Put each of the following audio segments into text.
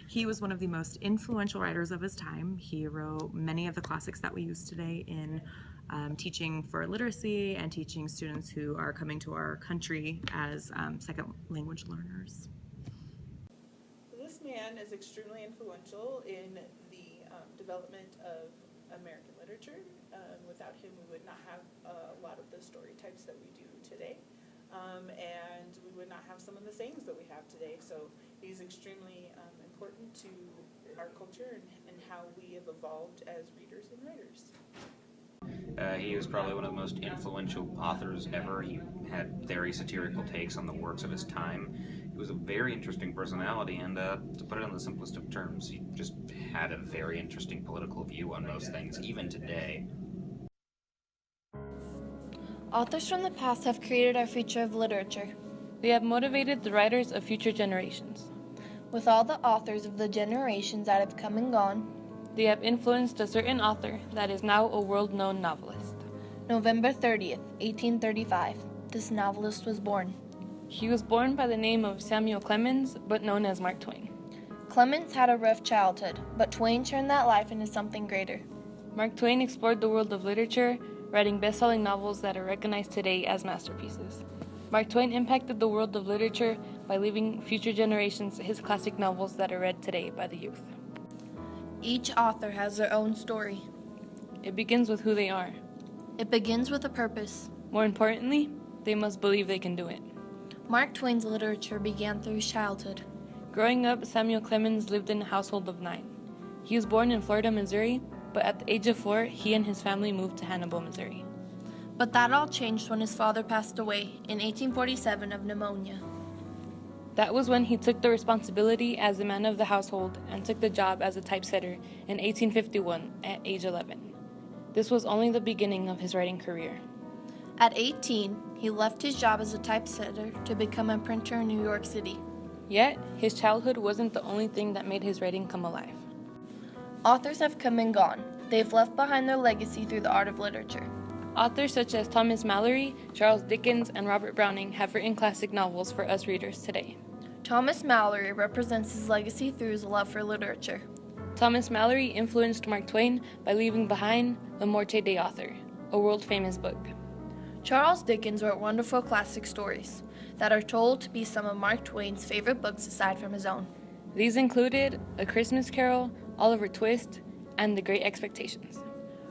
He was one of the most influential writers of his time. He wrote many of the classics that we use today in teaching for literacy and teaching students who are coming to our country as second language learners. This man is extremely influential in the development of American literature. Without him, we would not have a lot of the story types that we do today. And we would not have some of the sayings that we have today. So he's extremely important to our culture and how we have evolved as readers and writers. He was probably one of the most influential authors ever. He had very satirical takes on the works of his time. He was a very interesting personality, and to put it in the simplest of terms, he just had a very interesting political view on most things, even today. Authors from the past have created our future of literature. They have motivated the writers of future generations. With all the authors of the generations that have come and gone, they have influenced a certain author that is now a world-known novelist. November 30th, 1835, this novelist was born. He was born by the name of Samuel Clemens, but known as Mark Twain. Clemens had a rough childhood, but Twain turned that life into something greater. Mark Twain explored the world of literature, writing best-selling novels that are recognized today as masterpieces. Mark Twain impacted the world of literature by leaving future generations his classic novels that are read today by the youth. Each author has their own story. It begins with who they are. It begins with a purpose. More importantly, they must believe they can do it. Mark Twain's literature began through his childhood. Growing up, Samuel Clemens lived in a household of 9. He was born in Florida, Missouri, but at the age of 4, he and his family moved to Hannibal, Missouri. But that all changed when his father passed away in 1847 of pneumonia. That was when he took the responsibility as the man of the household and took the job as a typesetter in 1851 at age 11. This was only the beginning of his writing career. At 18, he left his job as a typesetter to become a printer in New York City. Yet, his childhood wasn't the only thing that made his writing come alive. Authors have come and gone. They've left behind their legacy through the art of literature. Authors such as Thomas Malory, Charles Dickens, and Robert Browning have written classic novels for us readers today. Thomas Malory represents his legacy through his love for literature. Thomas Malory influenced Mark Twain by leaving behind The Morte Day Author, a world-famous book. Charles Dickens wrote wonderful classic stories that are told to be some of Mark Twain's favorite books aside from his own. These included A Christmas Carol, Oliver Twist, and The Great Expectations.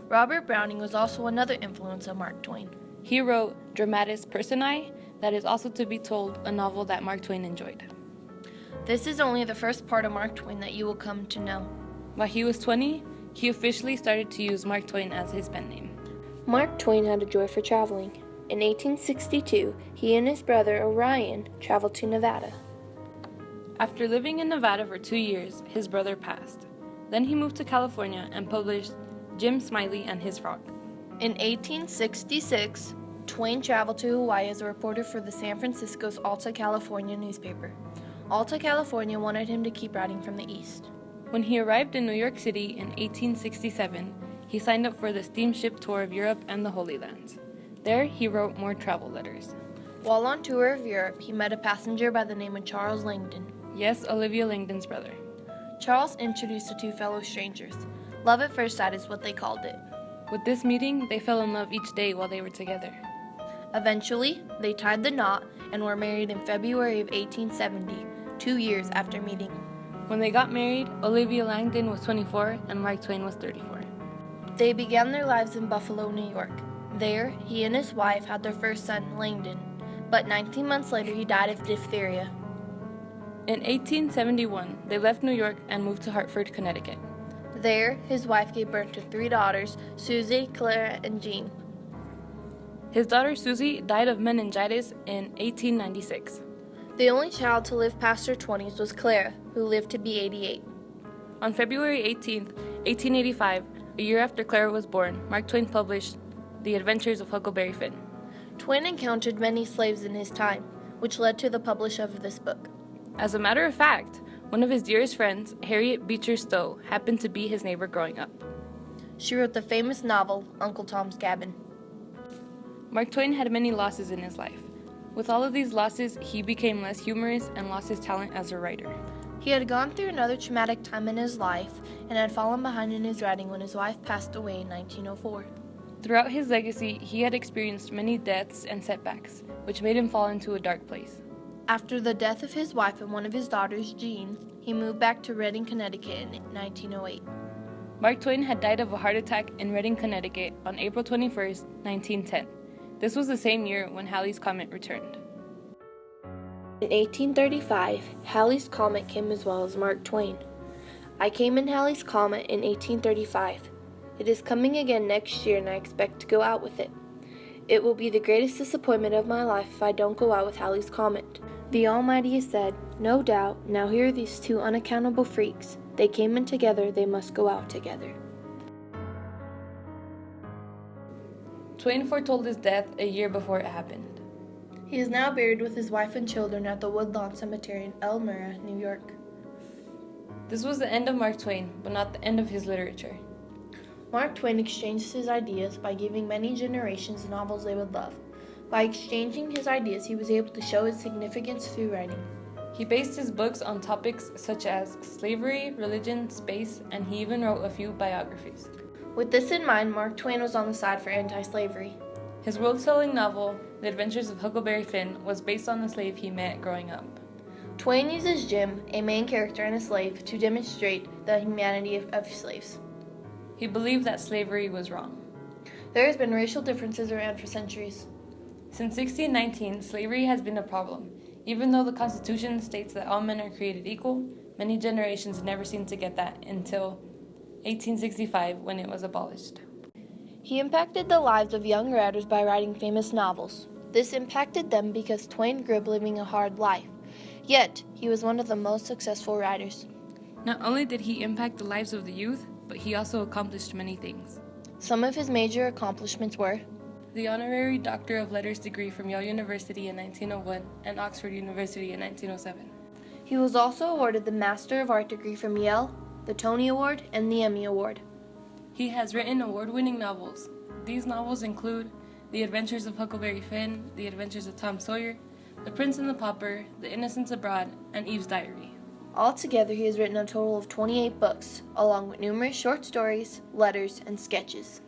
Robert Browning was also another influence of Mark Twain. He wrote Dramatis Personae, that is also to be told, a novel that Mark Twain enjoyed. This is only the first part of Mark Twain that you will come to know. While he was 20, he officially started to use Mark Twain as his pen name. Mark Twain had a joy for traveling. In 1862, he and his brother Orion traveled to Nevada. After living in Nevada for 2 years, his brother passed. Then he moved to California and published Jim Smiley and His Frog. In 1866, Twain traveled to Hawaii as a reporter for the San Francisco's Alta California newspaper. Alta California wanted him to keep writing from the East. When he arrived in New York City in 1867, he signed up for the steamship tour of Europe and the Holy Lands. There, he wrote more travel letters. While on tour of Europe, he met a passenger by the name of Charles Langdon. Yes, Olivia Langdon's brother. Charles introduced the two fellow strangers. Love at first sight is what they called it. With this meeting, they fell in love each day while they were together. Eventually, they tied the knot and were married in February of 1870, 2 years after meeting. When they got married, Olivia Langdon was 24 and Mark Twain was 34. They began their lives in Buffalo, New York. There, he and his wife had their first son, Langdon, but 19 months later he died of diphtheria. In 1871, they left New York and moved to Hartford, Connecticut. There, his wife gave birth to 3 daughters, Susie, Clara, and Jean. His daughter Susie died of meningitis in 1896. The only child to live past her 20s was Clara, who lived to be 88. On February 18, 1885, a year after Clara was born, Mark Twain published The Adventures of Huckleberry Finn. Twain encountered many slaves in his time, which led to the publish of this book. As a matter of fact, one of his dearest friends, Harriet Beecher Stowe, happened to be his neighbor growing up. She wrote the famous novel, Uncle Tom's Cabin. Mark Twain had many losses in his life. With all of these losses, he became less humorous and lost his talent as a writer. He had gone through another traumatic time in his life and had fallen behind in his writing when his wife passed away in 1904. Throughout his legacy, he had experienced many deaths and setbacks, which made him fall into a dark place. After the death of his wife and one of his daughters, Jean, he moved back to Redding, Connecticut in 1908. Mark Twain had died of a heart attack in Redding, Connecticut on April 21, 1910. This was the same year when Halley's Comet returned. In 1835, Halley's Comet came as well as Mark Twain. I came in Halley's Comet in 1835. It is coming again next year and I expect to go out with it. It will be the greatest disappointment of my life if I don't go out with Halley's Comet. The Almighty has said, no doubt, now here are these two unaccountable freaks. They came in together, they must go out together. Twain foretold his death a year before it happened. He is now buried with his wife and children at the Woodlawn Cemetery in Elmira, New York. This was the end of Mark Twain, but not the end of his literature. Mark Twain exchanged his ideas by giving many generations novels they would love. By exchanging his ideas, he was able to show his significance through writing. He based his books on topics such as slavery, religion, space, and he even wrote a few biographies. With this in mind, Mark Twain was on the side for anti-slavery. His world-selling novel, The Adventures of Huckleberry Finn, was based on the slave he met growing up. Twain uses Jim, a main character and a slave, to demonstrate the humanity of slaves. He believed that slavery was wrong. There has been racial differences around for centuries. Since 1619, slavery has been a problem. Even though the Constitution states that all men are created equal, many generations never seemed to get that until 1865 when it was abolished. He impacted the lives of young writers by writing famous novels. This impacted them because Twain grew up living a hard life. Yet, he was one of the most successful writers. Not only did he impact the lives of the youth, but he also accomplished many things. Some of his major accomplishments were The honorary Doctor of Letters degree from Yale University in 1901 and Oxford University in 1907. He was also awarded the Master of Art degree from Yale, the Tony Award, and the Emmy Award. He has written award-winning novels. These novels include The Adventures of Huckleberry Finn, The Adventures of Tom Sawyer, The Prince and the Pauper, The Innocents Abroad, and Eve's Diary. Altogether, he has written a total of 28 books, along with numerous short stories, letters, and sketches.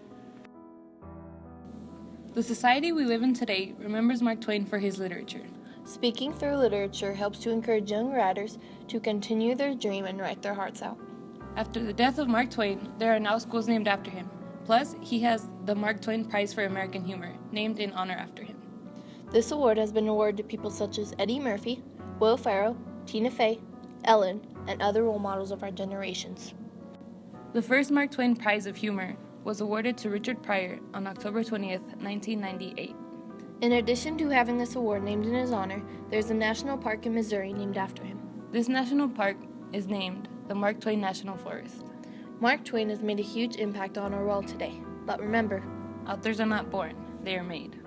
The society we live in today remembers Mark Twain for his literature. Speaking through literature helps to encourage young writers to continue their dream and write their hearts out. After the death of Mark Twain, there are now schools named after him. Plus, he has the Mark Twain Prize for American Humor, named in honor after him. This award has been awarded to people such as Eddie Murphy, Will Ferrell, Tina Fey, Ellen, and other role models of our generations. The first Mark Twain Prize of Humor was awarded to Richard Pryor on October 20th, 1998. In addition to having this award named in his honor, there's a national park in Missouri named after him. This national park is named the Mark Twain National Forest. Mark Twain has made a huge impact on our world today. But remember, Authors are not born, they are made.